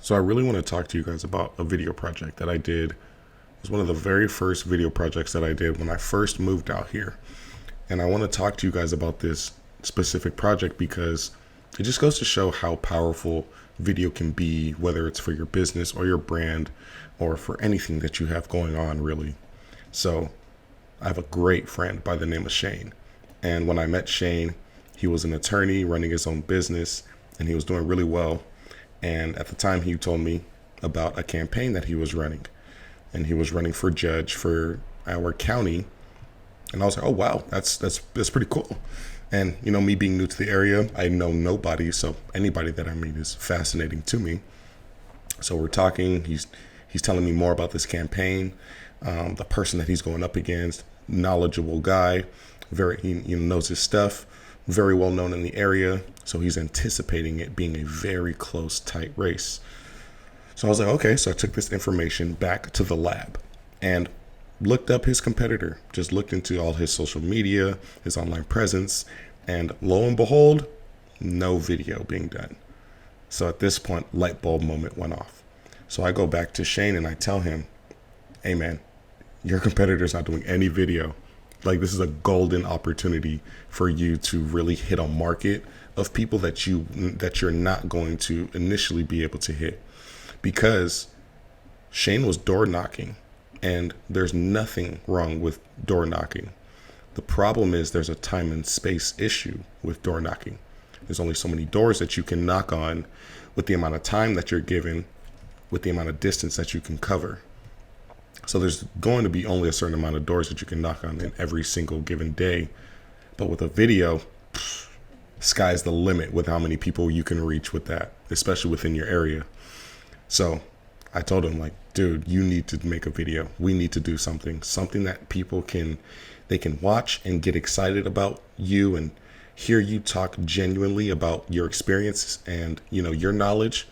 So I really want to talk to you guys about a video project that I did. It was one of the very first video projects that I did when I first moved out here. And I want to talk to you guys about this specific project because it just goes to show how powerful video can be, whether it's for your business or your brand or for anything that you have going on, really. So I have a great friend by the name of Shane. And when I met Shane, he was an attorney running his own business and he was doing really well. And at the time, he told me about a campaign that he was running. And he was running for judge for our county. And I was like, oh, wow, that's pretty cool. And, you know, me being new to the area, I know nobody. So anybody that I meet is fascinating to me. So we're talking. He's telling me more about this campaign, the person that he's going up against, knowledgeable guy, he knows his stuff, very well known in the area. So he's anticipating it being a very close, tight race. So I was like, okay. So I took this information back to the lab and looked up his competitor, just looked into all his social media, his online presence, and lo and behold, no video being done. So at this point, light bulb moment went off. So I go back to Shane and I tell him, hey man, your competitor's not doing any video. Like, this is a golden opportunity for you to really hit a market of people that you're not going to initially be able to hit, because Shane was door knocking, and there's nothing wrong with door knocking. The problem is there's a time and space issue with door knocking. There's only so many doors that you can knock on with the amount of time that you're given, with the amount of distance that you can cover. So there's going to be only a certain amount of doors that you can knock on in every single given day. But with a video, sky's the limit with how many people you can reach with that, especially within your area. So I told him, like, dude, you need to make a video. We need to do something that people can watch and get excited about you and hear you talk genuinely about your experiences and, you know, your knowledge.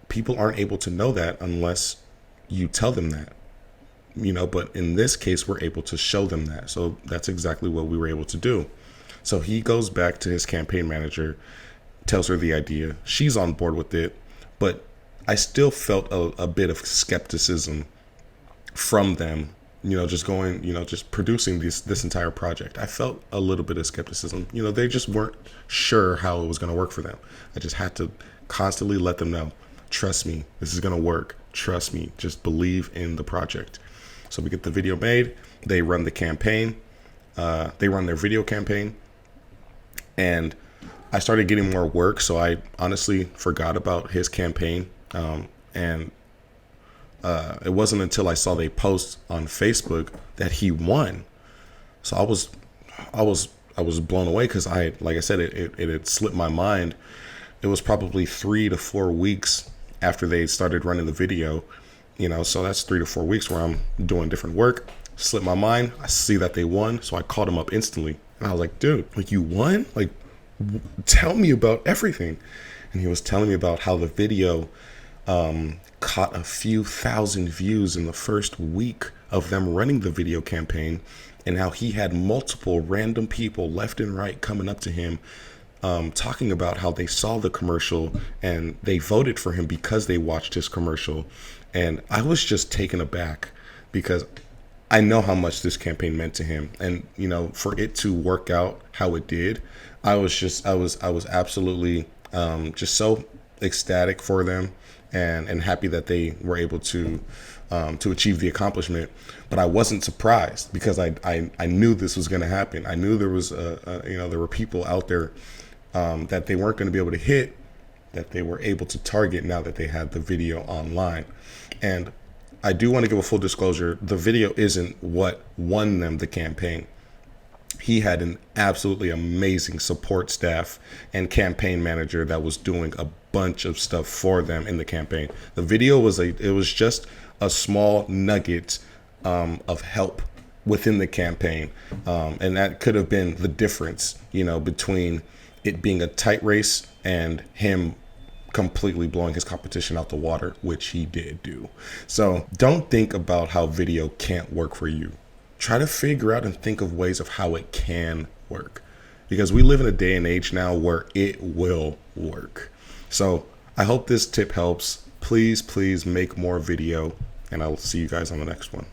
People aren't able to know that unless you tell them that, you know, but in this case, we're able to show them that. So that's exactly what we were able to do. So he goes back to his campaign manager, tells her the idea. She's on board with it, but I still felt a bit of skepticism from them, you know, just producing this entire project. I felt a little bit of skepticism. You know, they just weren't sure how it was going to work for them. I just had to constantly let them know, trust me, this is going to work. Trust me, just believe in the project. So we get the video made. They run the campaign. They run their video campaign. And I started getting more work. So I honestly forgot about his campaign. And it wasn't until I saw they post on Facebook that he won. So I was blown away because like I said, it had slipped my mind. It was probably 3 to 4 weeks after they started running the video, you know, so that's 3 to 4 weeks where I'm doing different work. Slipped my mind. I see that they won. So I called him up instantly. And I was like, dude, like, you won? Like, tell me about everything. And he was telling me about how the video caught a few thousand views in the first week of them running the video campaign, and how he had multiple random people left and right coming up to him, talking about how they saw the commercial and they voted for him because they watched his commercial. And I was just taken aback because I know how much this campaign meant to him. And, you know, for it to work out how it did, I was absolutely just so ecstatic for them and happy that they were able to achieve the accomplishment. But I wasn't surprised because I knew this was going to happen. I knew there was there were people out there that they weren't going to be able to hit, that they were able to target now that they had the video online. And I do want to give a full disclosure. The video isn't what won them the campaign. He had an absolutely amazing support staff and campaign manager that was doing a bunch of stuff for them in the campaign. The video was just a small nugget of help within the campaign. And that could have been the difference, you know, between it being a tight race and him completely blowing his competition out the water, which he did do. So don't think about how video can't work for you. Try to figure out and think of ways of how it can work, because we live in a day and age now where it will work. So I hope this tip helps. Please make more video, and I'll see you guys on the next one.